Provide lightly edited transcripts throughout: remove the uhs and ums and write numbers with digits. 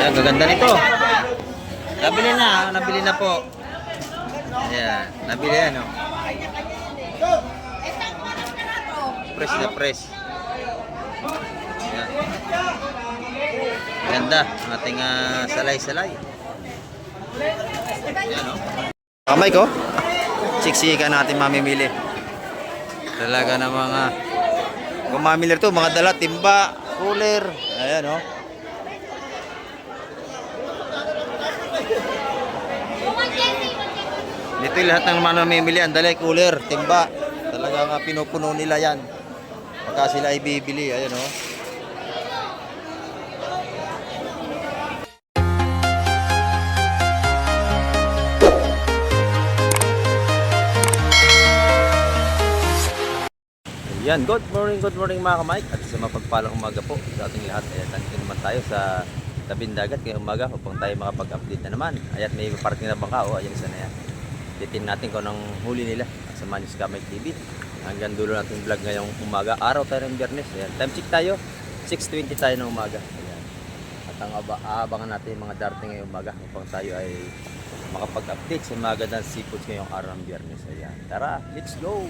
Ayan, gaganda nito. Nabili na po. Ayan, nabili yan, no? Press na press. Ayan. Ganda, ang ating salay-salay. Ayan, no? Kamay ko. Siksikan natin mamimili. Talaga ng mga kung mamili ito, mga dala, timba, cooler. Ayan, no? Dito yung lahat ng mga namimili, ang dala, cooler, timba. Talaga nga pinupuno nila yan. Pagka sila ay bibili, ayan, no? Yan, good morning mga kamay. At sa mapagpalang umaga po sa ating lahat. Ayan, nandito naman tayo sa tabing dagat ngayong umaga upang tayo makapag-update na naman. Ayan, may parating na bangka. O, ayan, isa na yan. Titin natin kung anong huli nila sa Manus Kamay TV. Hanggang dulo natin vlog ngayong umaga. Araw tayo ng Biyernes. Ayan, time check tayo. 6:20 tayo ng umaga. Ayan. At ang aabangan natin yung mga darating ngayong umaga upang tayo ay makapag-update sa mga gandang seafoods ngayong araw ng Biyernes. Ayan, tara, let's go!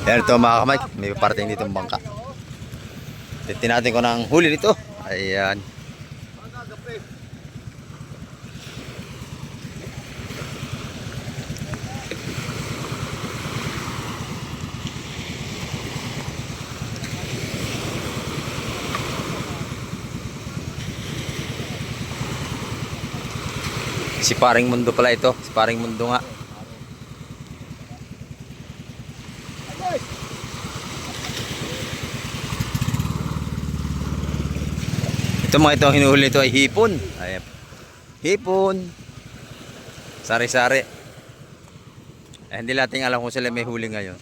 Ayan, ito mga kamay, may parating dito ng bangka. Titin natin kung anong huli nito. Ayan. Si Paring Mundo pala ito. Si Paring Mundo nga. Ito mga itong hinuhuli nito ay hipon. Ayan. Hipon. Sari-sari. Hindi natin alam kung sila may huli ngayon.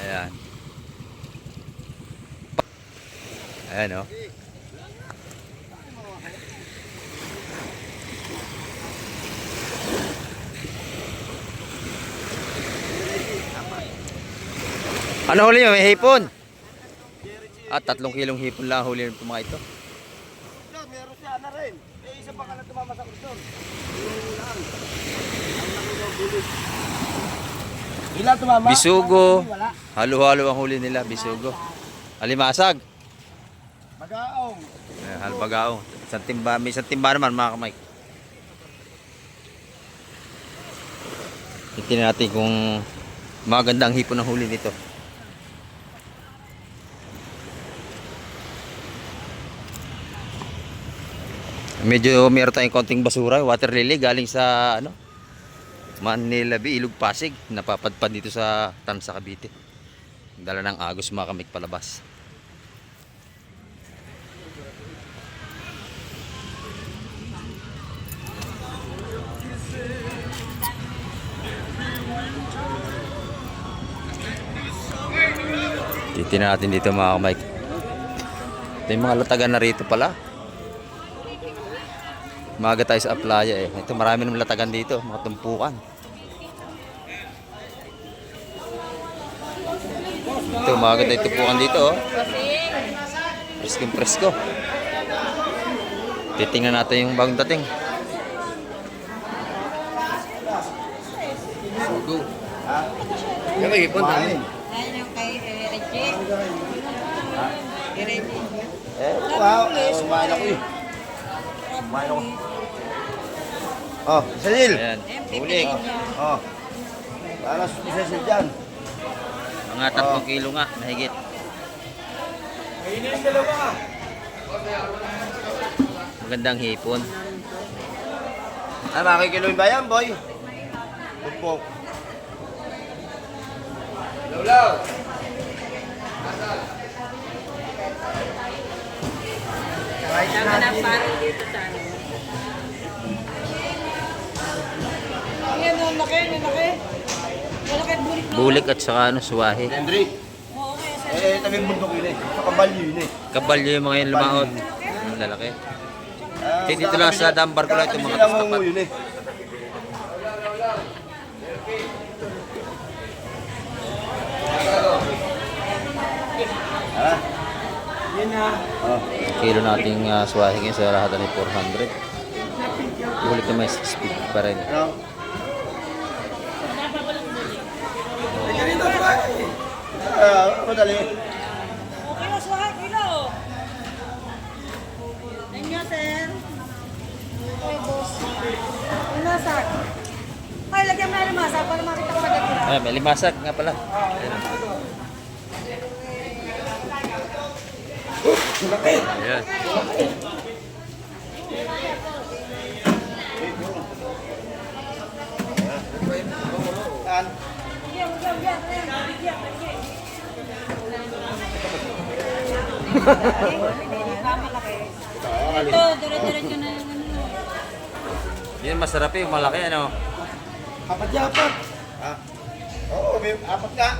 Ayan. Ayan, oh. Ano huli nyo? May hipon? At 3 kilong hipon lang huli ng mga ito. Meron siya na rin. Eh, isa pa ka na tumama sa kurson. Ilan tumama? Bisugo. Halo-halo ang huli nila. Bisugo. Alimasag. Bagaong. Halbagaong. Isang timba. May isang timba naman mga kamay. Tingnan natin kung magandang hipon ang huli nito. Medyo meron tayong konting basura, water lily galing sa ano, Manila Bay, Ilog Pasig, napapadpad dito sa Tansa Cavite. Dala ng agos mga kamik palabas. Titingnan natin dito mga kamik. Ito yung mga latagan na rito pala. Maga tayo sa playa eh. Ito marami ng latagan dito, mga tumpukan. Ito maga tayo tumpukan dito oh. Preskong presko. Titingnan natin yung bagong dating. Sugo. Yung may ipon tayo. Ayan yung kay Reggie. Reggie. Wow. Kumain ako eh. Kumain ako. Oh, Cecil. Ayan, huli. Oh. Para si Cecil dyan. Mga 3 kilo nga, mahigit. Magandang hipon. Ay, makikiloy ba yan, boy? Bukbok. Lulaw. Tama na parang dito sa ano. Ayan, ang laki, ang laki. Malaki bulik na. Bulik at saka ano, suwahe. Henry. Oo, kaya sa Tabing bundok yun eh. Sa kabalyo yun eh. Kabalyo yung mga yung lumaot. Ang lalaki. Kaya dito lang sa dambar ko lang itong mga tapat. tapat. Yun eh. Ha? Kilo nating swahe ngayon sa lahat ni 400. Ulit na may 650 pa rin. Madali. Okay na, suha, kilo. Thank you, sir. Okay, boss. Limasak. Ay, lagyan mo na limasak para makita ko agad nila. Ay, may limasak nga pala. Ayan. Ayan. Saan? Ito, dire-diretso na yung ano. Yan masarap yung malaki ano. Apat. Ah. Oo, may apat nga.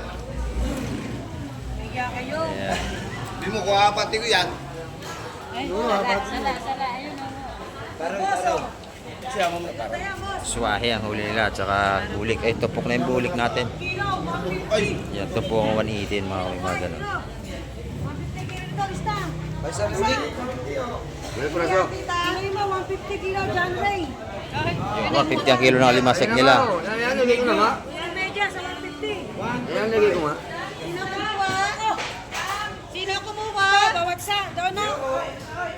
Bigyan kayo. Ayan. Hindi mo ko apat ko yan. Ay, sala. Ayun na mo. Parang. Siya mo na parang. Swahe ang huli nila at saka bulik. Ay, tupok na yung bulik natin. Ay! Yan, tupok ang 118 mga ganun. 150 kilo ito, lista. May isang bulik. May praso. Ano mo, 150 kilo, John Ray. Yung 150 ang kilo ng limasek nila. Ayan, lagay ko na nga. Yan, medya, sa 150. Ayan, lagay ko nga. Sino kumuha? Sino kumuha? Bawagsa, doon na.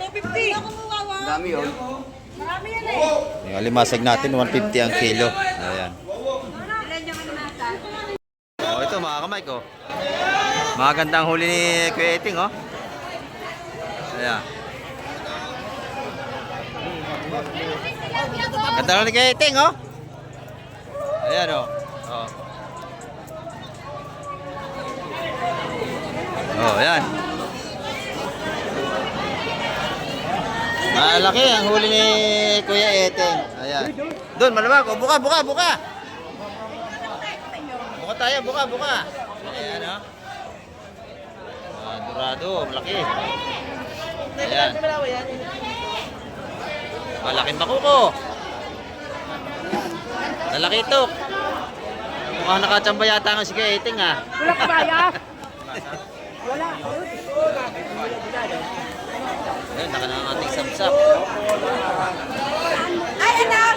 250. Sino kumuha? Dami yun. Marami yan eh. Yung limasek natin, 150 ang kilo. Ayan. Ilan yung manata? Oh, ito mga kamay ko. Magandang huli ni Kuya Iting, oh. Ayan. Ganda na ni Kuya Iting, oh. Ayan, oh. Oh. Oh, ayan. Malaki ang huli ni Kuya Iting. Ayan. Doon, malamang. Oh, buka. Buka tayo, buka. Ayan, oh. Dorado, malaki. Ayan. Malaking makuko. Lalaki ito. Mukhang nakachamba yata nga si Kuya Iting, ah. Wala ka baya? Wala. Ayan, naka na ang ating samsap. Ay, anak!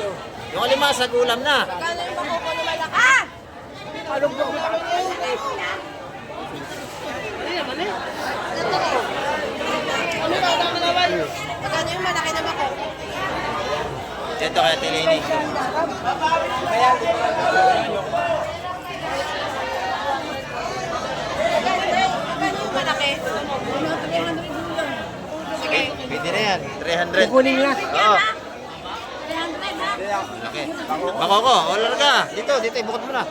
Yung alimasag ulam na. Kala yung makuko na malaki. Ah! Palugbog mo kami. Magkano yung malaki na makuko? Ito kaya Tilini. Magkano yung malaki? Sige. Pwede na yan. 300. Kukunin nga. Oo. 300 ha? Malaki. Makoko, wala ka. Dito, ibukod mo na.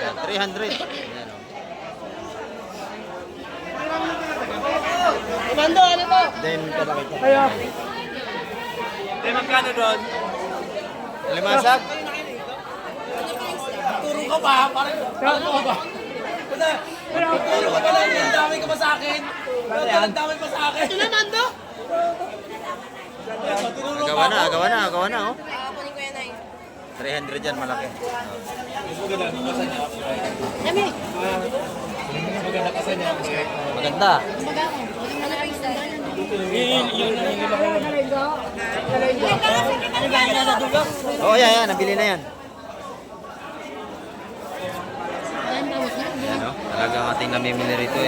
Ayan, 300. Ayan, oh. Comando, ano to? Then, kabakit ko. Ayo. Magkano doon? Limasag? Turo ka ba? Parang ka ba? Turo ka ba lang? Ang dami ka pa sa akin. Ang dami pa sa akin. Ito naman do? Agawa na, oh. Kunin ko yan ay. 300 yan, malaki. Dami. Maganda. Ano pa isa? Oh, yan, nabili na yan. Ano? Talagang ating namimili rito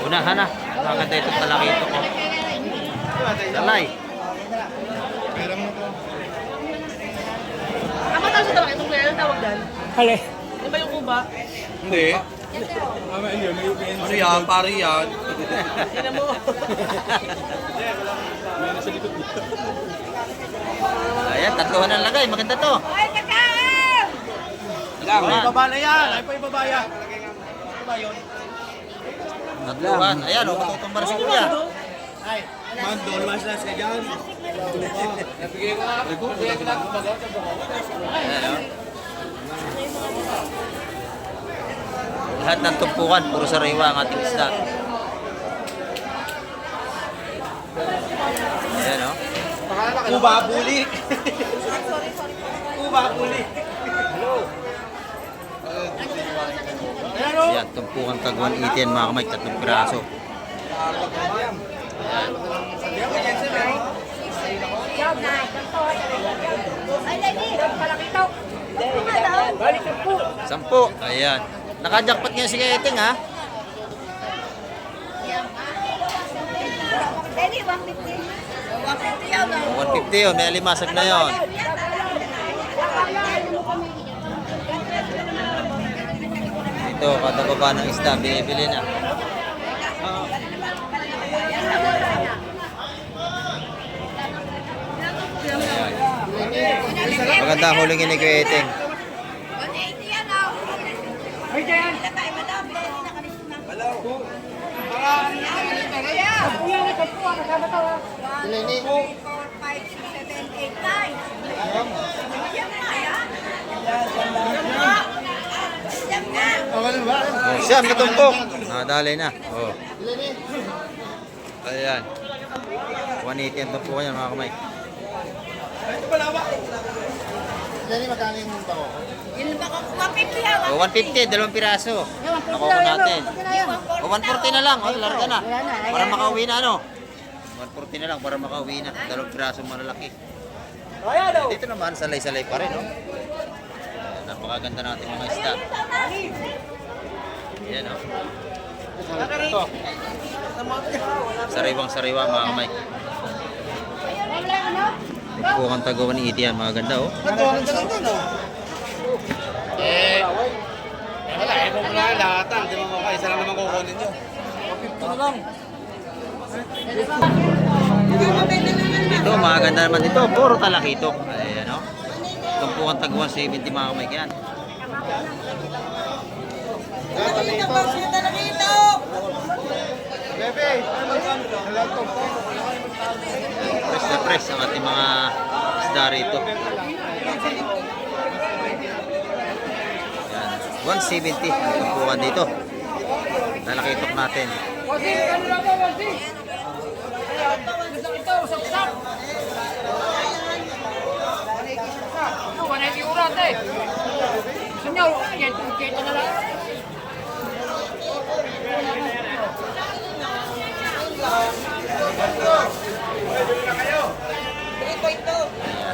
unahan na. Maganda itong talakito ko. Talay. Ang matawag sa tawag, itong kaya tawag dyan? Hali. Di ba yung kuba? Hindi. Ano yan? Pari yan. Tingnan mo. Ayan, tatluhan ang lagay. Maganda to. Ay, kakain! Ay, baba na yan. Ay, pa ibaba yan. Tatluhan. Ayan, oh, matutumba na si Kuya. Ay, mando, mas na siya dyan. Nabigay ko nga. Ayan, oh. Lahat ng tumpukan, puro sariwa ang ating isda. Ayan, oh. Kuba, buli. Kuba, buli. Ayan, tumpukan kag 180 yan mga kamay, 3 piraso. Sampu. Ayan. Nakajakpat nga si Eting ha. Pwede, 150. 150 yan. 150 yun. May alimasag na yun. Dito, kada baba ng isda, binibili na. Ayan. Maganda ang huling ni Kuya Eting. 180 yan. Ay, dyan. Tayo, madami. Ilini. 4, 5, 6, 7, 8, 9. Yan na, yan. Yan na. Oh, siyam na tumpok. Nadalay na. Oh. Ayan. 180 ang tumpok yan mga kamay. Yun ba ko? 150 yan. Oh, 150, dalawang piraso. Nakuha natin. O 140 na lang, larga na. Para makauwi na ano. 140 na lang para makauwi na. Dalawang piraso malalaki. Dito naman, salay-salay pa rin, no? Ayan, napakaganda natin mga isda. Ayan, no? Sariwang-sariwa mga kamay. Bukan tagawan ni Iti yan, mga ganda, oh. Wala, mo na lahatan. Di mo maka, isa lang naman kukunin nyo. 50 na lang. Ito, mga ganda naman dito. Puro talakito. Ayan, no? Tumpukan tagawan 70 mga kamay yan. Press na press ang ating mga isda rito. Yan. 170 ang tumpukan dito. Talakitok natin. Ayan,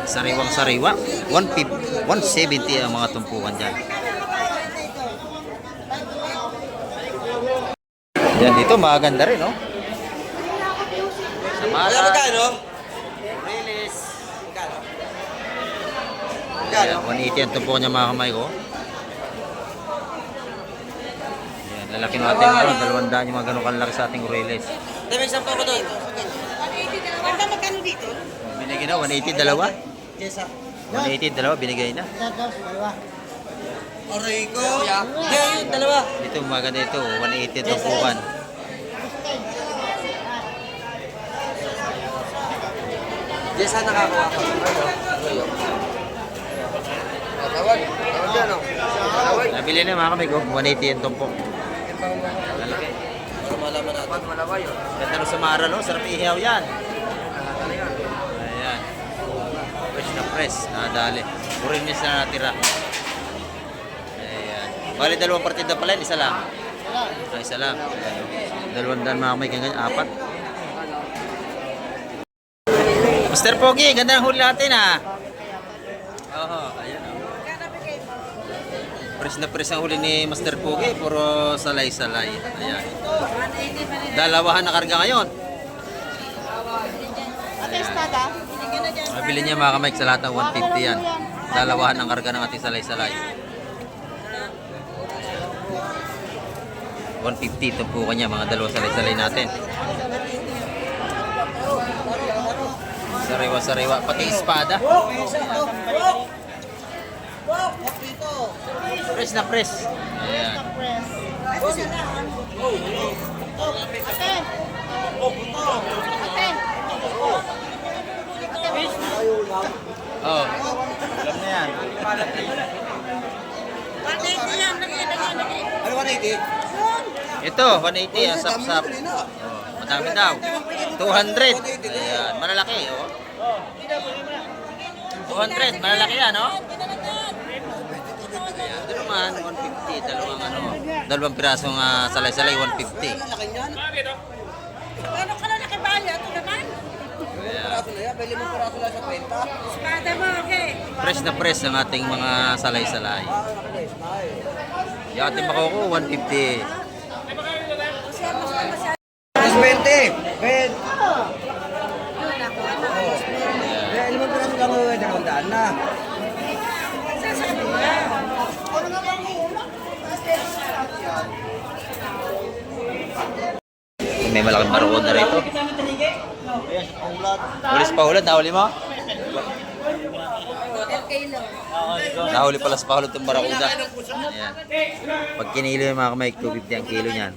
sariwang-sariwa. 150, 170 ang mga tumpukan dyan. Yan dito, maganda rin, no? Samara. Magkano? Release. Ayan, 180 ang tumpukan niya mga kamay ko. Ayan, lalaki natin ngayon. 200 yung mga ganun kalaki sa ating release. Dami isang pa ko doon. 180 dalawa. Ganda magkano dito? Binigay na, 180 dalawa. Jessa. 180 dalawa, binigay na. Aray ko. Yan, dalawa. Ito, maganda ito. 180 ang tumpukan. Jessa nakakuha ka. Tawag. Tawag yan, o. Tawag. Nabili na mga kamay ko, 180 ang tumpok. Lalaki. Para malaman natin. Malawa yun. Ganda ng Samara, no? Sarap ihiyaw yan. Ayan. Fresh na fresh. Nadali. Purinis na natira. Ayan. Bali, dalawang partida pala, isa lang. Isa lang. Dalawang dan mga kamay, ganyan, apat. Mr. Pogi, ganda ng huli natin, ha? Oho, ayan. Fresh na fresh ang huli ni Master Pogi, puro salay-salay. Ayan. Dalawahan na karga ngayon. Mabili niya mga kamay sa lahat ng 150 yan. Dalawahan ang karga ng ating salay-salay. 150 ito po kanya, mga dalawang salay-salay natin. Sariwa-sariwa, pati espada. Fresh na fresh. Ayan. Oh, alam na yan. Ano 180? Ito, 180 ang sap-sap. Oh, madami daw. 200. Ayan, malalaki, oh. 200, malalaki yan, oh. Ayan, ito naman, 150. Dalawang pirasong salay-salay, 150. piraso na yan. May 5 piraso lang sa 30. Espada mo, okay. Fresh na fresh ang ating mga salay-salay. Yung ating makoko, 150. Kasi mas masyado. Mas 20. Ben. Yun ako. May 5 piraso lang mga 200 na. Sasabi mo na. May malaking barukod na rito. Ulis pa hulad, nahuli mo? kilo. Nahuli pala sa pahulad itong barakuda. Ayan. Pag kinilo yung mga kamay, 250 ang kilo niyan.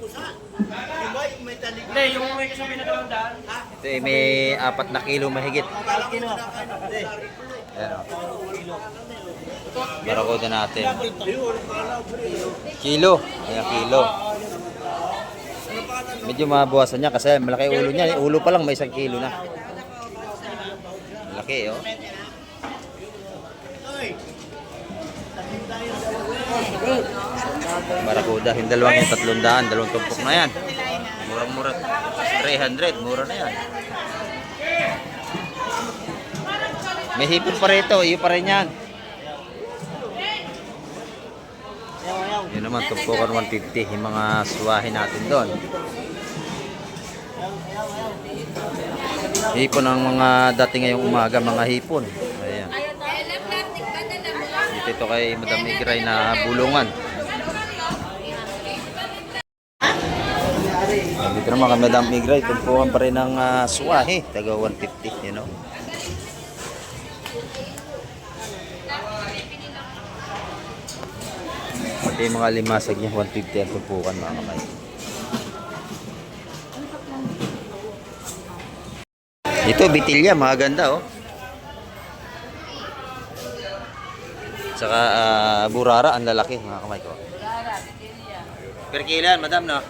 Hindi, yung may kasama na dalawang daan. Ito eh, may 4 na kilo mahigit. Ayan o. Barakuda natin. Kilo. Ayan, kilo. Medyo mabawasan niya kasi malaki ulo niya. Ulo pa lang may 1 kilo na. Malaki oh. Barakuda, yung 200, 300, dalawang tumpok na yan. Murang-mura. 300, mura na yan. May hipon pa rito, iyo pa rin yan. Yun naman, tumpukan 150, yung mga suwahin natin doon. Hipon ang mga dating ngayong umaga, mga hipon. Ayan. Dito ito kay Madam Igray na bulungan. Dito naman kay Madam Igray, tumpukan pa rin ng suwahi, taga 150, you know. Pati yung mga limasag niya, 150 ang tumpukan mga kamay. Ito, bitilya, maganda oh. Saka burara, ang lalaki mga kamay ko. Per kilo yan, madam no?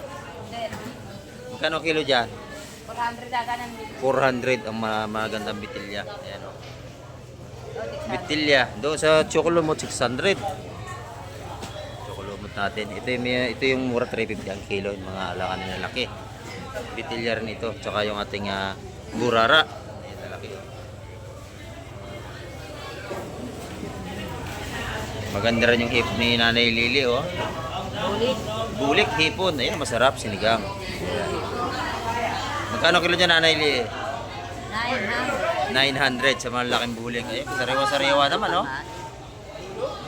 Magkano kilo dyan? 400 ang magandang bitilya. Ayan oh. Bitilya, doon sa Chocolomot 600. Chocolomot natin. Ito yung mura 350 ang kilo, yung mga alakan na lalaki. Bitilya rin ito, tsaka yung ating burara. Ayan, lalaki. Maganda rin yung hipon ni Nanay Lili, oh. Bulik, hipon. Ayun, masarap, sinigang. Ayan. Magkano kilo dyan, Nanay Lili? 900 sa mga laking bulik. Ayun, sariwa-sariwa naman, oh.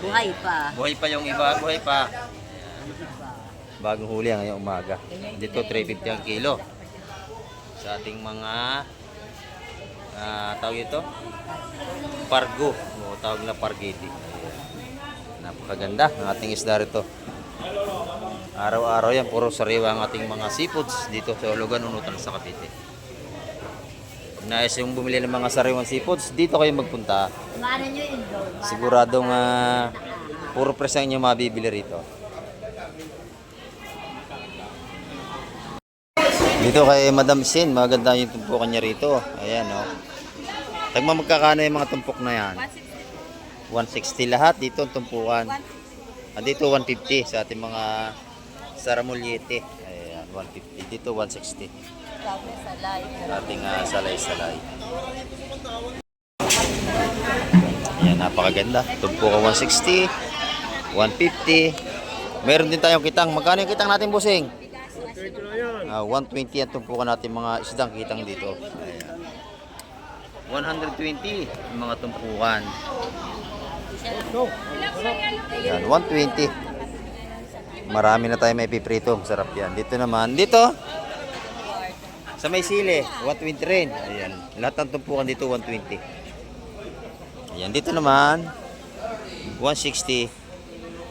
Buhay pa. Buhay pa yung iba, buhay pa. Ayan. Bagong huli ngayong umaga. Dito, 350 ang kilo. Sa ating mga tawag ito pargo o tawag na pargiti. Napakaganda ng ating isda rito. Araw-araw yan puro sariwa ang ating mga seafoods dito sa Ulugan, Unutan sa Cavite. Kung nais yung bumili ng mga sariwang seafoods, dito kayo magpunta. Siguradong puro presang nyo mabibili rito. Dito kay Madam Sin, maganda yung tumpukan niya rito. Ayan, oh. Tagma magkakano yung mga tumpok na yan? 160 lahat dito ang tumpukan. Dito 150 sa ating mga saramulyete. Ayan, 150. Dito 160. Ating salay-salay. Ayan, napakaganda. Tumpukan 160, 150. Meron din tayong kitang. Magkano yung kitang natin, busing? 120 ang tumpukan natin mga isdang kitang dito. Ayan. 120 yung mga tumpukan. Ayan, 120. Marami na tayo may piprito. Sarap yan. Dito naman, dito sa may sili, 120 rin. Ayan. Lahat ng tumpukan dito, 120. Ayan, dito naman 160,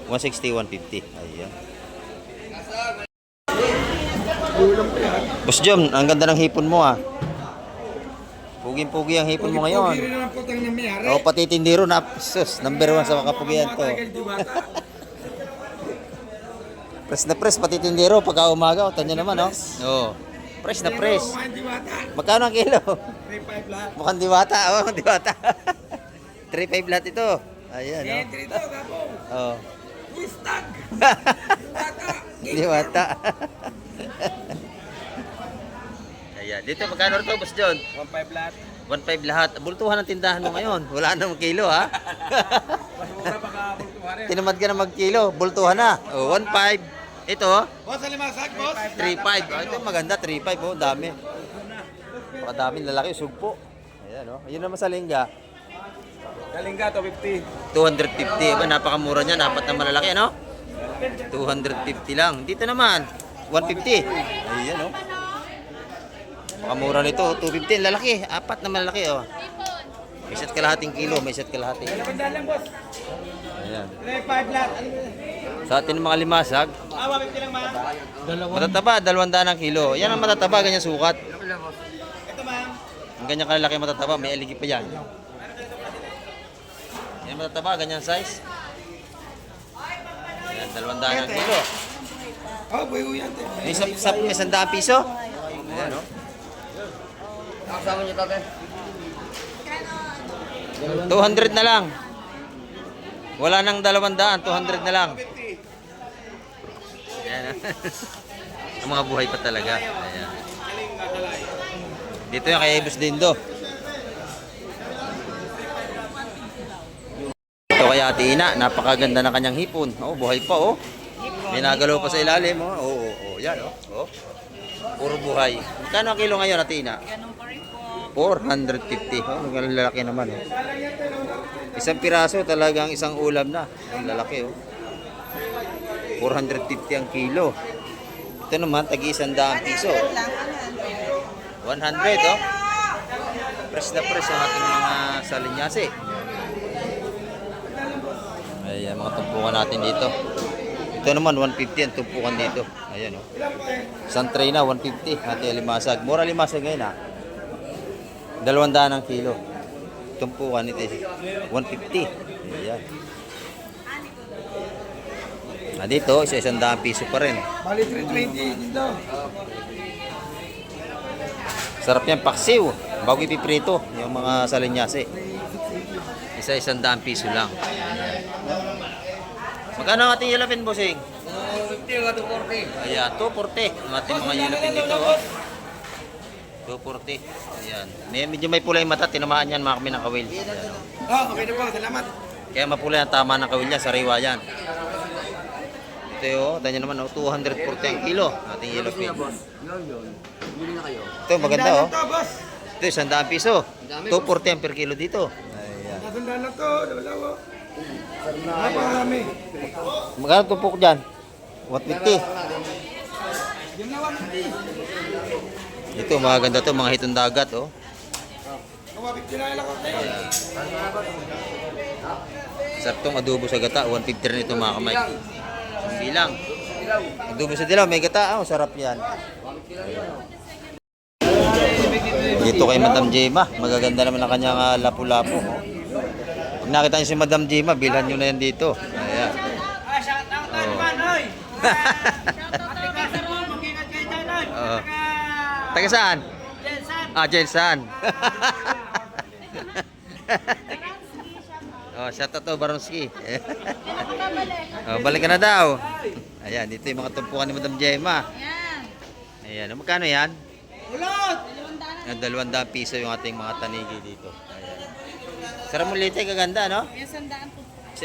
150. Ayan. Boss Jom, ang ganda ng hipon mo ah. Puging-pugi ang hipon mo ngayon. O, pati tindiro na. Sus, number 1 sa makapugian to. Press na press, pati tindiro pagka umaga. O, tanyo naman oh. O, press na press. Magkano ang kilo? 3.5 lahat. Mukhang diwata. O, mukhang diwata. 3.5 lahat ito. Ayan o. Oh. Diwata. Ayan. Dito magkano ito, Boss John? 1.5 lahat. 1.5 lahat. Bultuhan ang tindahan mo ngayon. Wala nang kilo, ha? Mas mura baka bultuhan rin. Tinamad ka na magkilo. Bultuhan na. Oh, 1.5. Ito, Boss, alimasag, boss. 3.5. Ah, ito maganda, 3.5. Oh, dami. Pakadaming lalaki, sugpo. Ayan, oh. Ayun naman sa lingga. Kalingga, 250. 250. Aba, napakamura niyan. Apat na malalaki, ano? 250 lang. Dito naman, 150. Ayan, oh. Pakamura nito, 250. Lalaki, apat na malalaki, oh. May isa't kalahating kilo, may isa't kalahating. Lang, boss. Ayan. 5 lahat. Sa atin ng mga limasag, 150 lang, ma'am. matataba, 200 ang kilo. Yan ang matataba, ganyan sukat. Ito, ma'am. Ang ganyan kalalaki matataba, may aligi pa yan. Yan ang matataba, ganyan size. Yan, 200 ang kilo. Oh, buyo yan. May 100 piso. Ayan, no? 200 na lang. Wala nang 200, 200 na lang. Ayan. Ang mga buhay pa talaga. Ayan. Dito yung kay Boss Dindo. Ito kay Ate Ina, napakaganda ng kanyang hipon. Oh, buhay pa, oh. May nagalaw pa sa ilalim, oh. Oo, oh, yan, oh. Oh. Puro buhay. Kano ang kilo ngayon, Ate Ina? 450. Oh, ang lalaki naman, oh. Isang piraso talagang isang ulam na. Ang lalaki, oh. 450 ang kilo. Ito naman, tagi-100 piso. 100, oh. Press na press ang ating mga salinyasi. Ayan, mga tumpukan natin dito. Ito naman, 150 ang tumpukan dito. Ayan, oh. Isang tray na, 150. Ate limasag. Mura limasag ngayon, ha. 200 ang kilo. Tumpukan ito, 150. Ayan. Dito, isa-100 piso pa rin. Bali, 320 dito. Sarap yan, paksiw. Bago ipiprito, yung mga salinyasi. Isa-100 piso lang. Magkano ang ating yelapin, bossing? 250 o 240. Ayan, 240. Ang ating mga yelapin dito, oh. 240. Ayan. Medyo may pula yung mata, tinamaan yan mga kami ng kawil. Ayan, oh. Oh, okay na po. Salamat. Kaya mapula yung tama ng kawil niya, sariwa yan. Ito yun, tanyo naman, oh, 240 ang kilo. Ating yelapin. Ito, maganda, oh. Ito, boss. Ito, 100 piso. 240 ang per kilo dito. Ayan. Natandaan na to. Dalawa. Napakarami. Magkano tupok dyan? 150. Yung na 150. Ito, maganda to, mga hitong dagat, oh. 150 na lang ako tayo. Sarap tong adobo sa gata, 150 rin ito mga kamay. Bilang. Adobo sa dilaw, may gata, oh, sarap yan. Dito kay Madam Jema, magaganda naman ang kanyang lapu-lapu. Oh. Pag nakita niyo si Madam Jema, bilhan nyo na yan dito. Ayan. Oh. Taga saan? Ah, Jensan. Oh, shout out to Baronski. Oh, balik ka na daw. Ayan, dito yung mga tumpukan ni Madam Jema. Ayan, magkano yan? Ulot! 200 piso yung ating mga tanigi dito. Ayan. Sarap mo lite, kaganda, no? Isa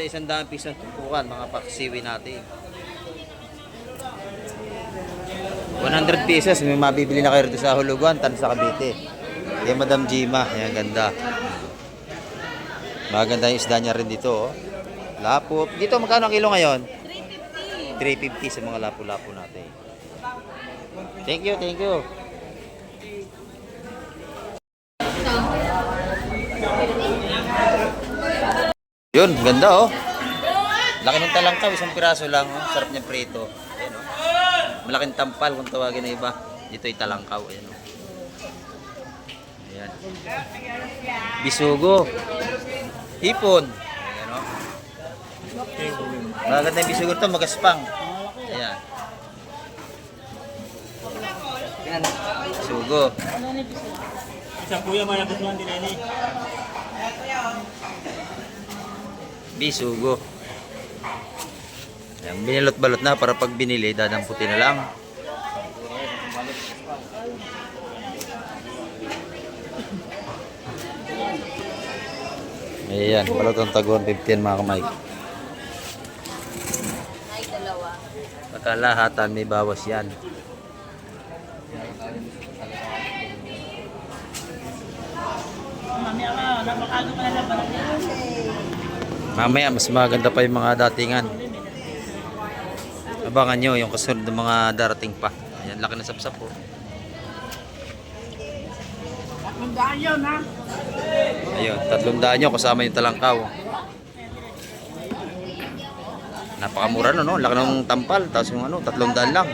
100 piso ang tumpukan, mga paksiwi natin. 100 pesos, may mabibili na kayo rito sa Hulugan, tan sa Cavite. Kaya Madam Jema, ayan, ganda. Maganda yung isda niya rin dito, oh. Lapo. Dito, magkano ang kilo ngayon? 350 sa mga lapo-lapo natin. Thank you, thank you. Yun, ganda, oh. Laki ng talangkaw, isang piraso lang, oh. Sarap niya prito. Ayan, oh. Malaking tampal kung tawagin na iba. Dito ay talangkaw, ayan, oh. Ayan. Bisugo. Hipon. Ayan, oh. Maganda yung bisugo ito, magaspang. Ayan. Bisugo. Isang kuya malabot mo ang dinani. Bisugo. Ayan, binilot-balot na para pag binili, dadamputin na lang. Ayan, palutong tag 150 yan mga kamay. Ay, dalawa. Pagkalahatan may bawas yan. Mamaya mas maganda pa yung mga datingan. Abangan nyo yung kasunod ng mga darating pa. Ayan, laki na sapsap po. Ayun, 300 nyo kasama yung talangkaw. Napakamura no? Laki ng tampal. Tapos yung 300 lang.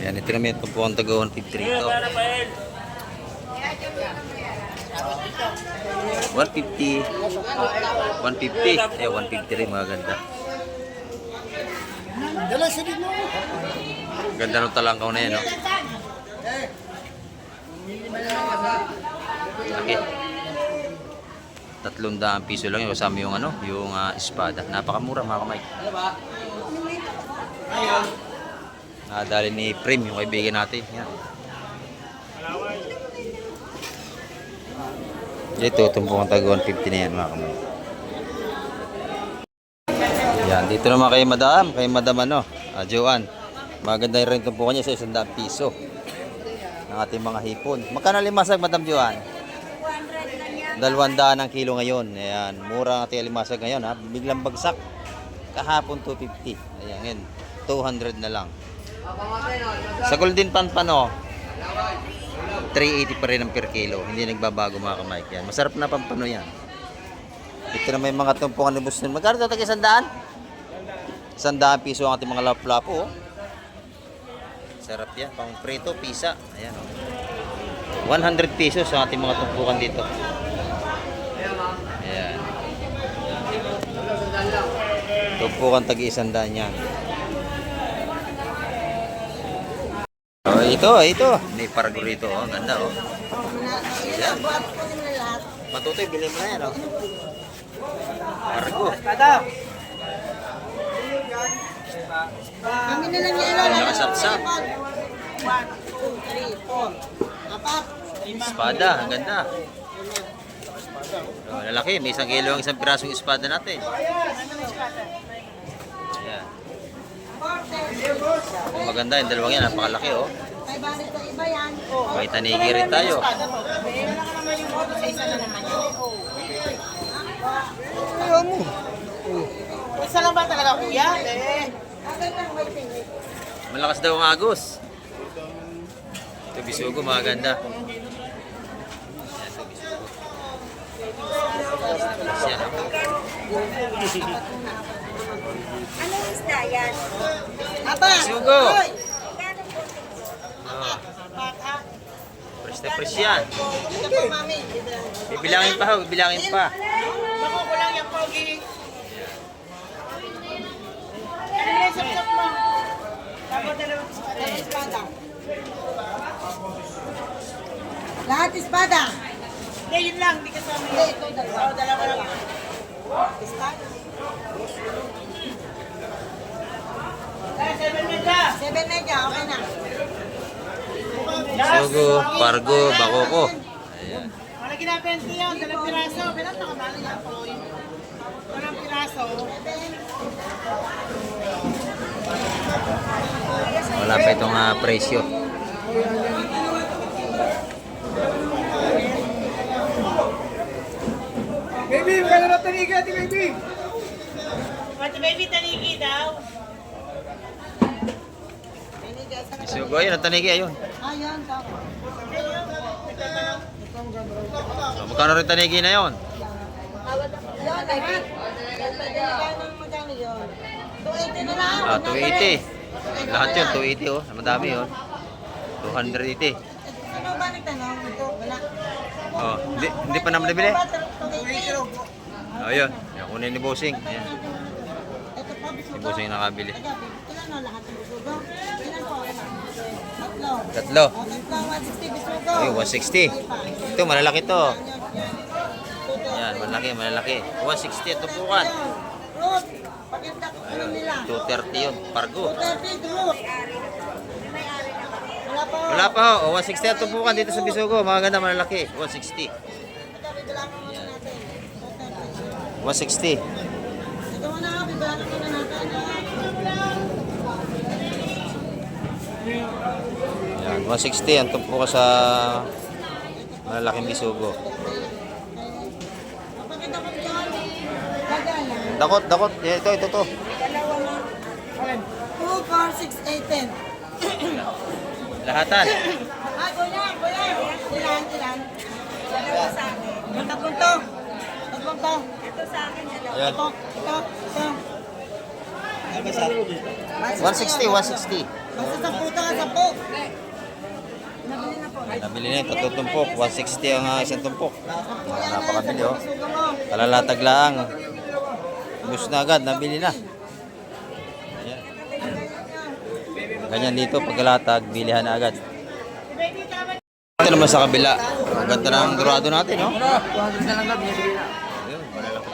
Ayan, ito naman ito po ang taga 153 ito. 150. 150. Eh, 150 rin mga ganda. Ganda ng talangkaw na yan, no? Okay. 300 piso lang yung kasama yung yung espada. Napakamura mga kamay. Nadali ni Prim, yung kaibigan natin. Yan. Ito, tumpong ang taga 150 na yan mga kamay. Yan, dito naman kay Madam Joanne. Maganda rin tumpukan niya sa 100 piso ng ating mga hipon. Magkano limasag, Madam Joanne? 200 ang kilo ngayon. Ayan, mura ang ating limasag ngayon ha. Biglang bagsak. Kahapon 250. Ayan, ngayon 200 na lang. Sa Golden Pampano, 380 pa rin ang per kilo. Hindi nagbabago mga kamay. Yan. Masarap na pampano yan. Ito na may mga tumpukan ni Buston. Magkano ito? Tagi 100? 100 piso ang ating mga lapu-lapu. Oh. Sarap yan. Pang prito, pisa. Ayan, oh. 100 pesos ang ating mga tumpukan dito. Ayan. Tumpukan tagi 100 yan. Oh, ito. May pargo rito. Oh. Ganda, oh. Ayan. Matutoy, bilhin mo na yan, oh. Pargo. Kami na lang yan. Nakasapsap. 1, 2, 3, 4. Apat. Espada, ang ganda. Oh, lalaki, may 1 kilo ang isang pirasong espada natin. Ayan. Maganda yung dalawang yan, napakalaki oh. 500 na iba yan. May tanigi rin tayo. Isa lang ba talaga, kuya? Malakas daw ang agos. Ito bisugo, maganda. Ayan, ito bisugo. Ayan, Anong isda yan? Aba! bisugo. Hoy! Oh. Fresh na fresh yan. Ito po, mami. Bibilangin pa, bibilangin pa. Bako ko lang yung pogi. Ano na yung sapsap mo? Tapos dalawang Espada. Lahat espada. Hindi, yun lang. Hindi kasama Hindi, yun. ito dalawa. Oo, dalawa lang. Espada. 7 medya. 7 medya, okay na. Bisugo, pargo, bakoko. Ayan. Malagi na 20 yun. 2 piraso. Pero nakabali yan po. 2 piraso. Wala pa itong presyo. Baby, magkano na tanigi natin, baby? Pati baby, tanigi daw. Bisugo, ayun, ang tanigi, ayun. Ayun, tama. So, magkano rin tanigi na yun? Yun, David. Yan pa din ng magkano yun. 280 na lang. 280. Lahat yun, 280 oh. Madami yun. 280. Ano ba nagtanong? Ito, wala. Oh, hindi pa naman nabili. 280. Oh, yun. Yan, kunin ni Bossing. Ayan. Ito pa, Si bisugo. Bossing nakabili. Ilan na lahat ng bisugo? Ilan po? Tatlo. Tatlo. O, tatlo, 160 bisugo. Ay, 160. Ito, malalaki to. Yan. Yan, malalaki. 160 ito bukan. Root. Pagkita ko Ayun, nila. 230 yun. Pargo. 230 root. Wala pa Wala pa ho. O, 160 ang tumpukan dito sa Bisugo. Mga ganda, malalaki. 160. Ayan. 160. Ito muna nga, bibayaran muna natin. Ayan, 160 ang tumpukan sa malalaking Bisugo. Papakita ko dyan. Gagana. Dakot, dakot. Ito. Dalawa nga. 2, 4, 6, 8, 10. Lahatan. Ah, kuya. Ilan? Dalawa sa akin. Yung tatlong to. Ito sa akin, dalawa. Ayan. Ito. 160, 160. Basta 10 ka, 10. Nabili na po. Nabili na yung tatlong tumpok. 160 ang isang tumpok. Napakabili oh. Suga mo. Kalalatag lang. Bus na agad, nabili na. Ayan. Ganyan dito, pagkalatag, bilihan na agad. Ito naman sa kabila. Ang ganda ng dorado natin, no? Ayun, malalaki.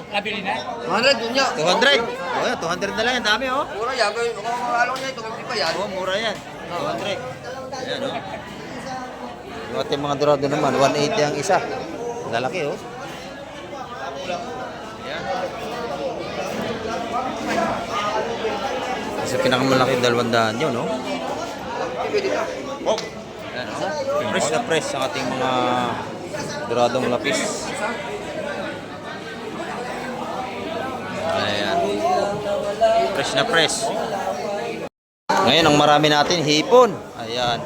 Nabili na? 100 yun niya. 200. Oh, yan, 200 na lang yan. Dami, oh. Mura yan. Kung along niya ito, hindi pa yan. Oh, mura yan. 200. Ayan, oh. Yung ating mga dorado naman, 180 ang isa. Lalaki, oh. Ayan. Kasi pinakamalaki 200 yun, no? Oh. Ayan, oh. Fresh na fresh ang ating mga doradong lapis. Ayan. Fresh na fresh. Ngayon, ang marami natin, hipon. Ayan.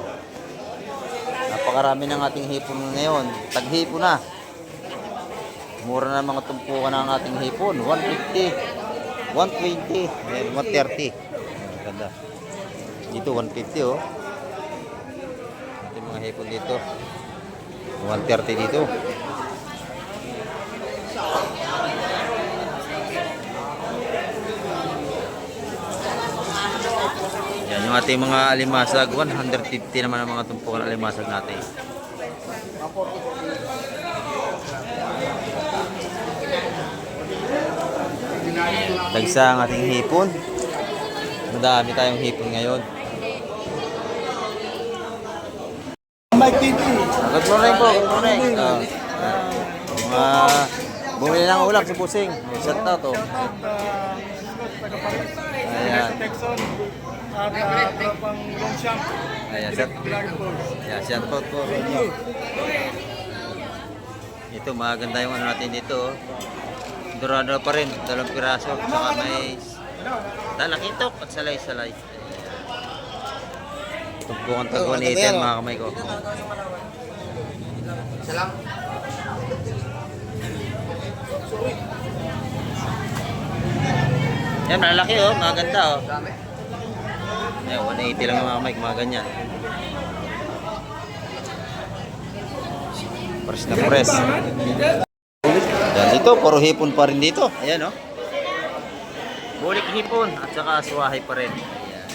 Napakarami ng ating hipon ngayon. Tag-hipon na. Mura na mga tumpukan ng ating hipon. 150, 120, ayan, 130. Ayan, ganda. Dito, 150, oh. Ating mga hipon dito. 130 dito. Yan yung ating mga alimasag. 150 naman ang mga tumpukan alimasag natin. Dagsa ang ating hipon. Madami tayong hipon ngayon. Mike TV. Good morning po, good morning. Bumili ng ulam sa Pusing. Shout out to. Ayan. Texon. At pang Longchamp. Ayan, shout out po sa inyo. Ito, maganda yung ano natin dito. Dorado pa rin, 2 piraso. Saka may talakitok at salay-salay. Tumpukan tag 180 yan mga kamay ko. Salam. Yan, malalaki oh, maganda oh. Dami. Ayan, 180 lang yung mga kamay, mga ganyan. Fresh na fresh. Yan dito, puro hipon pa rin dito. Ayan oh. Bulik hipon at saka suwahay pa rin. Ayan.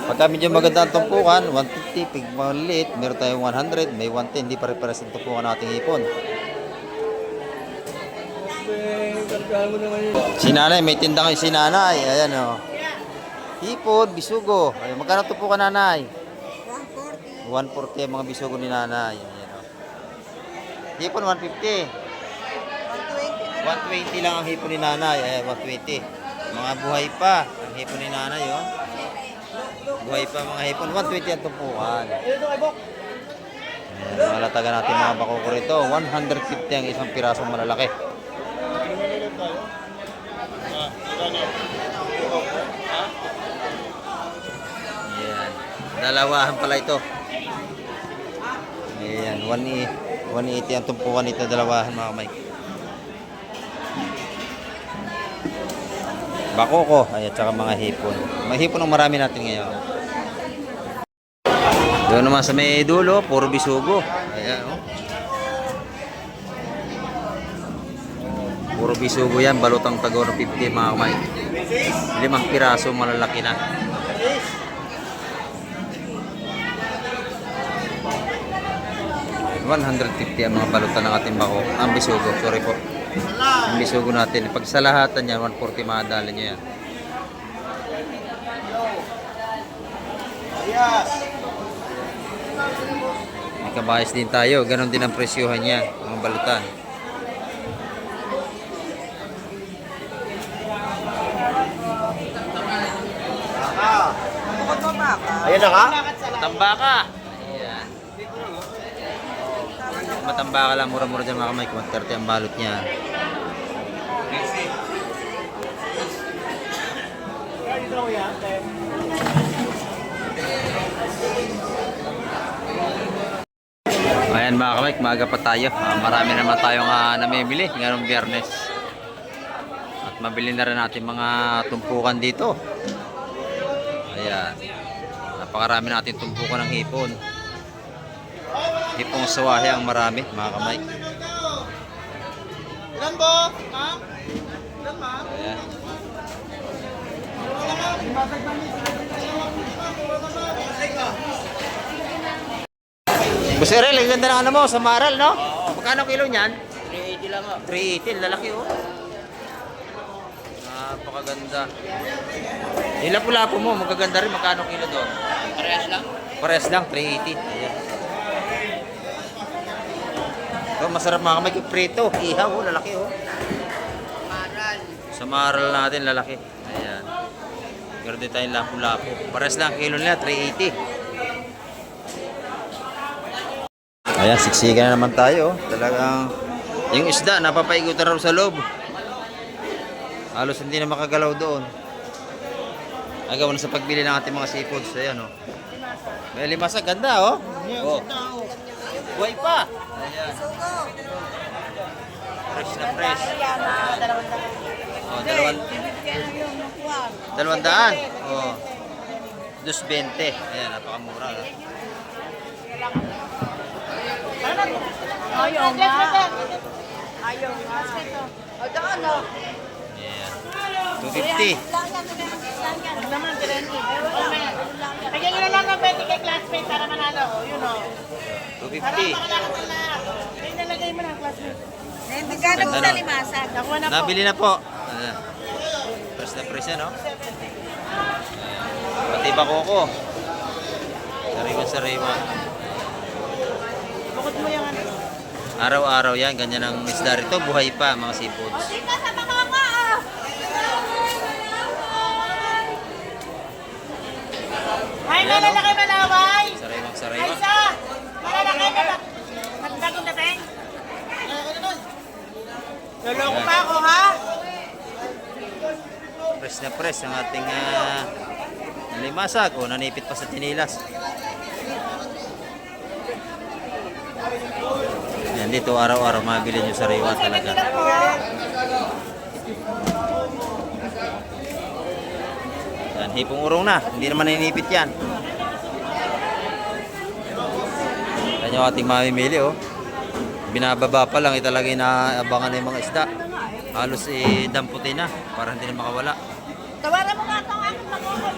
Pagka medyo maganda ang tumpukan, 150, pag maliit, meron tayong 100, may 110, hindi pare-pares ang tumpukan ng ating hipon. Sinanay, may tinda kayo sinanay. Ayan o. Hipon, bisugo. Ay, magkano tumpukan nanay? 140. 140 ang mga bisugo ni nanay. Ayan o. Hipon, 150. 120 lang ang hipon ni nanay. Ayan, 120. Mga buhay pa. Ang hipon ni nanay o. Buhay pa mga hipon. 120 ang tumpukan. Ayan, mga latagan natin mga bakoko rito. 150 ang isang pirasong malalaki. Ayan. Dalawahan pala ito. Ayan. 180 ang tumpukan nito. Dalawahan mga kamay. Bakoko. Ayan. Tsaka mga hipon. Mga hipon ang marami natin ngayon. Doon naman sa may dulo. Puro bisugo. Ayan o. Puro bisugo yan, balutang tago ng 50 mga kamay. 5 piraso, malalaki na. $150 ang mga balutan ng ating bako. Ang bisugo, sorry po. Ang bisugo natin. Pag sa lahatan yan, 140 madali nyo yan. May kabayas din tayo. Ganon din ang presyuhan niya. Mga balutan. Ayan na ka? Matambaka. Ayan. Matambaka lang. Mura-mura dyan mga kamay. Kung 30 ang balot niya. Ayan mga kamay, maaga pa tayo. Marami naman tayong namimili ngayong Biyernes. At mabili na rin natin mga tumpukan dito. Ayan. Napakarami natin tumpukan ng hipon. Hipong sawahe ang marami mga kamay. Ilan po? Ma'am? Ilan ma'am? Ayan. Busirel, ang ganda ng ano mo, sa Maral, no? Magkano kilo niyan? 380 lang oh. 380, lalaki oh. Napakaganda. Yung lapu-lapu mo, magaganda rin. Magkano kilo doon? Parehas lang? Pares lang, 380. Ayan. Oh, masarap mga kamay, prito. Ihaw, oh, lalaki oh. Maral. Sa Maral natin, lalaki. Ayan. Meron din tayong lapu-lapu. Pares lang, kilo nila, 380. Ayan, siksikan na naman tayo. Talagang yung isda, napapaikutan raw sa loob. Halos hindi na makagalaw doon. Agaw na sa pagbili ng ating mga seafoods. Ayan, oh. May limasa, ganda, oh. Oh. Buhay pa. Ayan. Fresh na fresh. Oh, 200. Oh. 220. Ayan, napakamura. Ayaw nga. Ayaw nga. O, daan o. Ayan. 250. Naman, Granny. Kaya nyo na lang ng 20 kay classmate para manalo. Yun o. 250. Manalo ko na. Kaya nalagay mo na ang classmate. Hindi ka na po sa limasag. Nakuha na po. Nabili na po. Ayan. Fresh na fresh yan, no? Ayan. Pati bakoko. Sariwa-sariwa. Bukod mo yung ano. Araw-araw yan. Ganyan ang isda rito. Buhay pa, mga seafoods. Dito sa mga nga ah. Ay, malalaki malaway. Ay, Sariwang-sariwa. isa. Malalaki malaway. Nagdagong dating. Loloko pa ako, ha? Fresh na fresh ang ating nalimasag. O, nanipit pa sa tinilas. Yan, dito araw-araw mabili nyo sariwa talaga. Yan, hipong urong na. Hindi naman naninipit yan. Yan yung ating mamimili, oh. Binababa pa lang, talaga inaabangan na yung mga isda. Halos damputin na, para hindi na makawala. Tawaran mo nga itong aking magulang.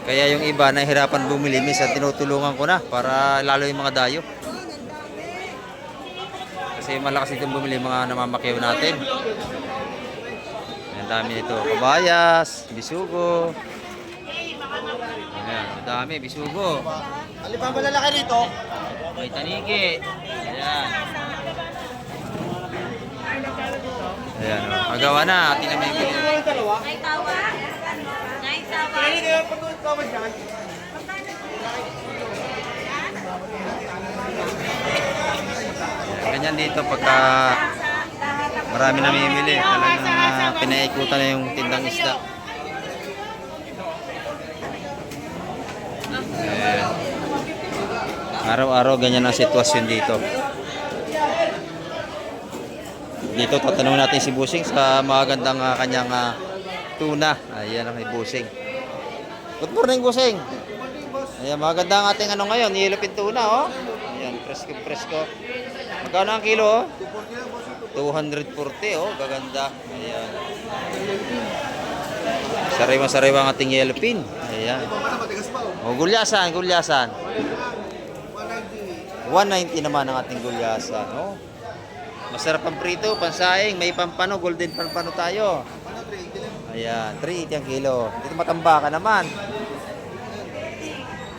Kaya yung iba nahihirapan bumili, minsan tinutulungan ko na para lalo yung mga dayo. Kasi malakas itong bumili mga namamakyaw natin. Ang dami nito, kabayas, bisugo. Ayan, ang dami, bisugo. Alin pa malalaki rito? May tanigi. Ayan. Ayan, oh. Magawa na, atin na may bili. Yung dalawa? Nay tawa. Nay tawa. Pwede kayo pag-tawad dyan? Ganyan dito pagka marami namimili, talagang pinaikutan na yung tindang isda. Ayan. Araw-araw ganyan ang sitwasyon dito. Dito tatanungin natin si Busing sa magandang kanyang tuna. Ayan ang Busing. Good morning, Busing. Ayan, maganda ang ating ano ngayon, nilupin tuna, oh. Ayan, presko. Magkano ang kilo, oh? 240, oh. Gaganda. Ayan. Sariwa-sariwa ang ating yellow pin. Ayan. Oh, gulyasan. 190 naman ang ating gulyasan, oh. Masarap ang prito, pansaing, may pampano, golden pampano tayo. Ayan, 380 ang kilo. Dito matambaka naman.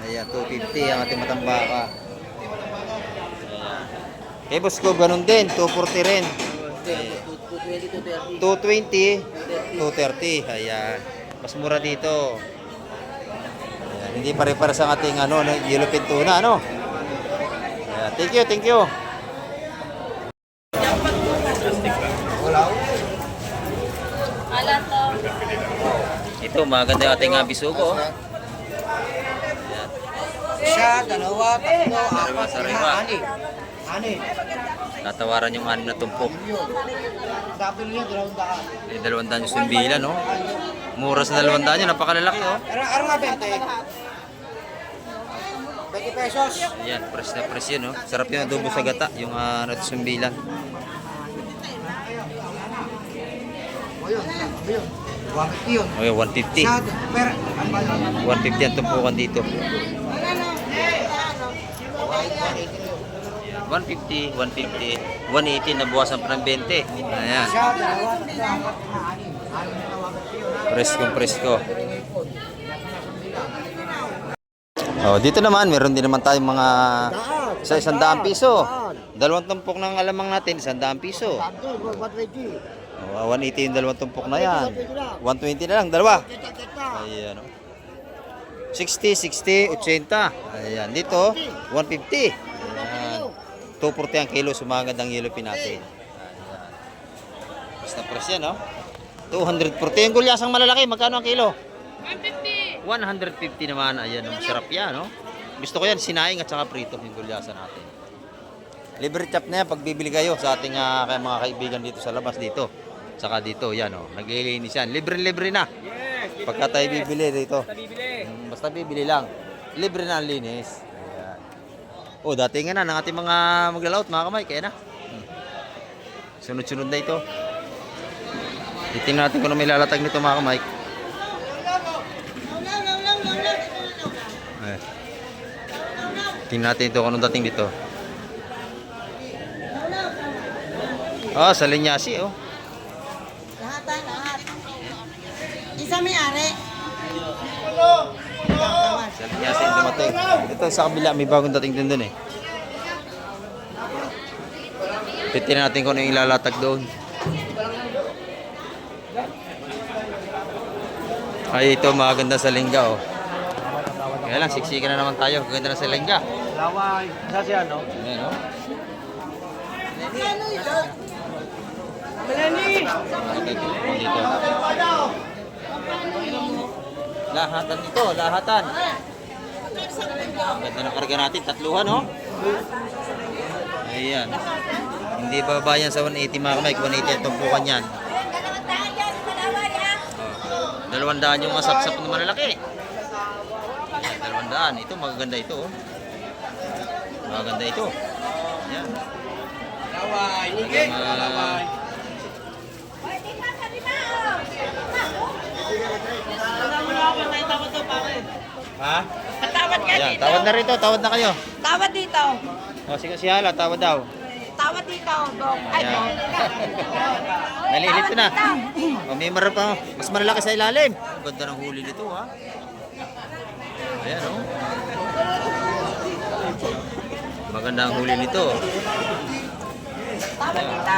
Ayan, 250 ang ating matambaka. Ayan. Kay boss ko, ganun din. 240 rin. 220, 230. Ayan. Mas mura dito. Ayan. Hindi pare-para sa ating yellowfin tuna, ano? Ayan. Thank you, thank you. Ito, maganda yung ating bisugo. Ayan. Isa, dalawa, tatlo, apat, Sariwa. ani. Tatawaran yung 6 na tumpok. Dapat niya, 200. Eh, 200 yung sumbila, no? Mura sa 200 yun, napakalalaki, oh. Ano nga 20? 20 pesos. Ayan, fresh na fresh yun, no? Sarap yun, adobo sa gata, yung sumbilan. O yun, 150 yun. O yun, 150. Isa, pero, ano ba yun? 150 ang tumpukan dito. 150, 150, 180 na buwasan pa ng 20. Ayan. Isa, dalawa, tatlo, apat, ani. Ani na 150 yun. Preskong presko. Oh, dito naman, meron din naman tayong mga sa 100 piso. Dalawang tumpok ng alamang natin, 100 piso. 180 yung dalawang tumpok na yan. 120 na lang, dalawa. Ayan, oh. 60, 60, 80. Ayan, dito, 150. Ayan. 240 ang kilo, sumagad ang yellowfin natin. Ayan. Basta press yan, no? 240 yung gulyasang malalaki. Magkano ang kilo? 150. 150 naman. Ayan, masarap yan, no? Gusto ko yan, sinaing at saka prito yung gulyasa natin. Libre chop na yan pag bibili kayo sa ating mga kaibigan dito sa labas dito. Saka dito, yan, oh. Naglilinis yan. Libre-libre na. Pagka tayo bibili dito. Basta bibili lang. Libre na ang linis. Ayan. Oh, dati nga na ng ating mga maglalaot, mga kamay. Kaya na. Sunod-sunod na ito. Titingnan natin kung may lalatag nito, mga kamay. Ayan. Tingnan natin ito kung anong dating dito. Ah, sa linyasi, oh. Lahat. Isa may-ari. Sa linyasi yung dumating. Ito sa kabila, may bagong dating din dun, eh. Titingnan natin kung ano yung ilalatag doon. Ay, ito maganda sa lingga, oh. Kaya lang, siksikan na naman tayo. Ganda na sa lingga. Laway. Isa siya, no? Ayan, oh. Melanie! Dito. Lahatan dito, lahatan. Ang ganda ng karga natin, tatluhan, oh. Ayan. Hindi bababa yan sa 180, mga kamay. 180 ang tumpukan yan. 200 yung asap-sap na malalaki. 200. Ito, magaganda ito, oh. Magaganda ito. Ayan. Laway. Ha? Tawad ka Ayan, dito. tawad na rito, tawad na kayo. Tawad dito. O, sige si Hala, tawad daw. Tawad dito, Dong. Ay, Ayan. Dong. Nalilito na. O, may marap pa. Mas malalaki sa ilalim. Ang ganda ng huli nito, ha? Ayan, oh. Maganda ang huli nito. Tawad dito.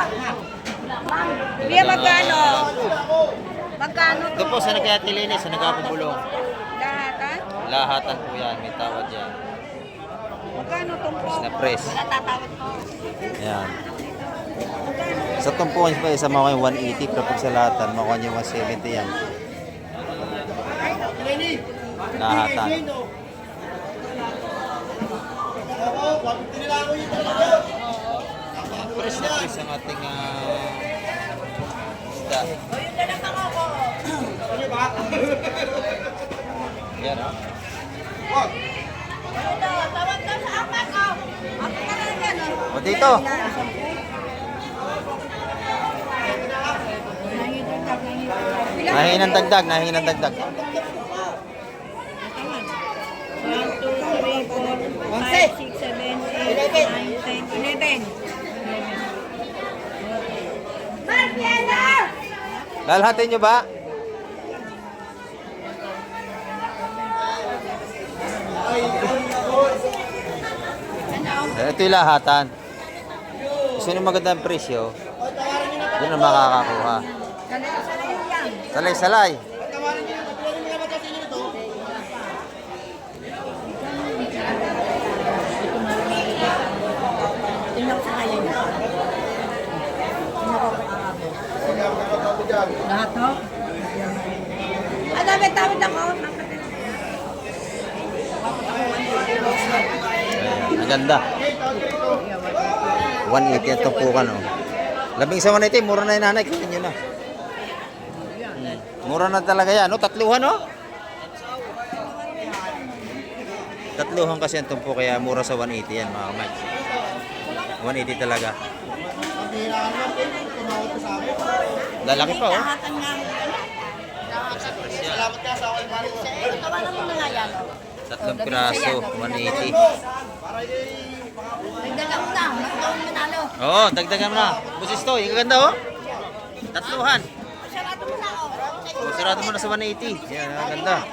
Bia, magkano? Magkano Ito po sa nagkatilinis, sa nagkapubulong. Lahatan? Lahatan po yan, may tawad yan. Magkano tumpo? Press na press. Natatawad ko. Ayan. Sa tumpukan pa isa makuha yung 180, pero pag sa lahatan, makuha yung 170 yan. Lahatan. Press na press ang ating isda. Yan, ha? Tawad daw sa apat, oh. Apat ka lang yan, oh. O, dito. Nahingi ng dagdag, nahingi ng dagdag. 1, 2, 3, 4, 5, 6, 7, 8, 9, 10, 11. Lalhatin nyo ba? Ito yung lahatan. Gusto nyo magandang presyo, yun ang makakakuha. Salay-salay. Tingnan ko sa kanya niya. Tingnan ko kung arabo. Lahat to? Damit ako. Ang ganda. 180 ang tumpukan, oh. Labing sa 180, mura na yung nanay. Kunin nyo na. Mura na talaga yan, no? Tatluhan, no? Tatluhan kasi ang tumpo, kaya mura sa 180 yan, mga kamay. 180 talaga. Lalaki pa, oh. Tatlong piraso, 180. Nagdalang na. Magkawang manalo. Oo, dagdagan mo na. Busis to, yung ganda, oh. Tatluhan. Sarado mo na ako. Oh, sarado mo na sa 180. Yan, ang ganda.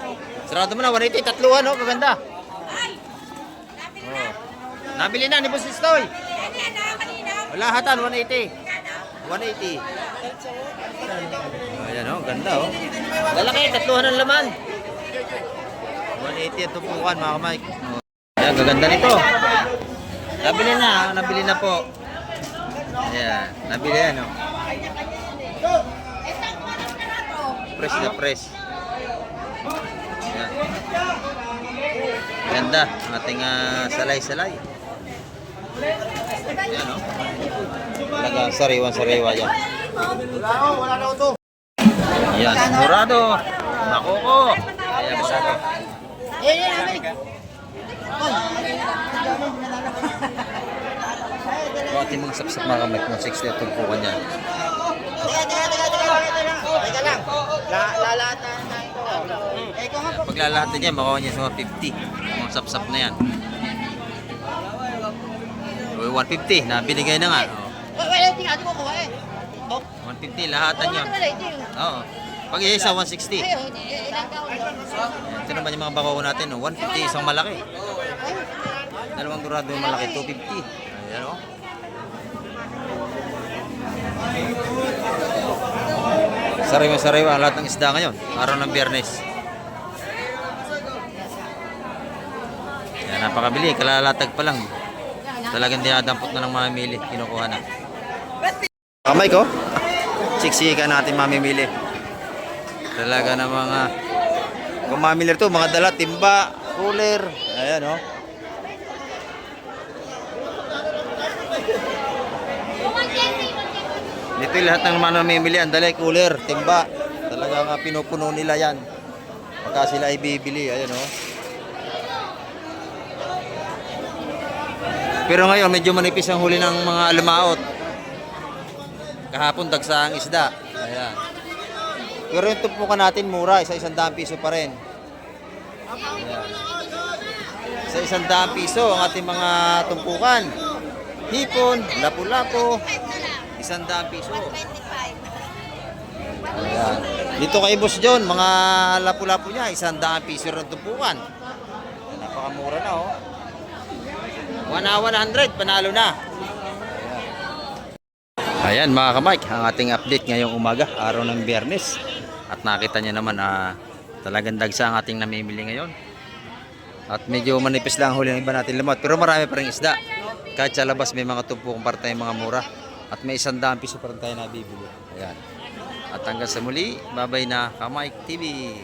Sarado mo na, 180. Tatluhan, oh, kaganda. Oh. Nabili na ni Busis Toy. Wala hatan, 180. 180. Ayan, oh, ganda, oh. Lalaki, tatluhan ng laman. 180 at tupukan, mga Mike. Oh. Ayan, gaganda nito. Nabili na po. Ayan, nabili yan, oh. Press na press. Ayan. Ganda, ang ating salay-salay. Ayan, oh. Talaga, sariwan-sariwa yan. Wala na ito. Ayan, sigurado. Makoko. Ayan, masako. O, ating mga sapsap mga kamay kung 60 at tumpukan yan. Teka lang. Lalatan na ito. Ayan, paglalahatan niya, makuha niya sa mga 50. Mga sapsap na yan. O, 150 na binigay na nga. O, 150 lahatan niya. Oo. Pag isa 160. Ayan, ito naman yung mga bako natin. 150 isang malaki. Dalawang dorado yung malaki, 250. Ayan, o. Sariwa-sariwa ang lahat ng isda ngayon. Araw ng Biyernes. Yan, napakabili. Kalalatag pa lang. Talagang dinadampot na ng mamimili. Kinukuha na. Kamay ko. Siksika natin mamimili. Talaga na mga kung mamimili ito, mga dala, timba, cooler. Ayan, o. Dito yung lahat ng mga namimili, ang dalay, cooler, timba. Talagang pinupuno nila yan. Pagka sila ay bibili, ayan, o. Pero ngayon, medyo manipis ang huli ng mga lumaot. Kahapon, dagsa ang isda. Ayan. Pero yung tumpukan natin, mura. Isa-100 piso pa rin. Ayan. Isa-100 piso ang ating mga tumpukan. Hipon, lapu-lapu. 100 piso. Ayan. Dito kay Boss John, mga lapu-lapu niya, 100 piso rin tumpukan. Ayan, napakamura na, oh. 100, panalo na. Ayan, mga kamay, ang ating update ngayong umaga, araw ng Biyernes. At nakita niyo naman, talagang dagsa ang ating namimili ngayon. At medyo manipis lang ang huli ng iba natin lamot. Pero marami pa rin isda. Kahit sa labas may mga tumpukong parte mga mura. At may 100 piso pa rin tayo nabibili. Ayan. At hanggang sa muli, babay na Kamay TV.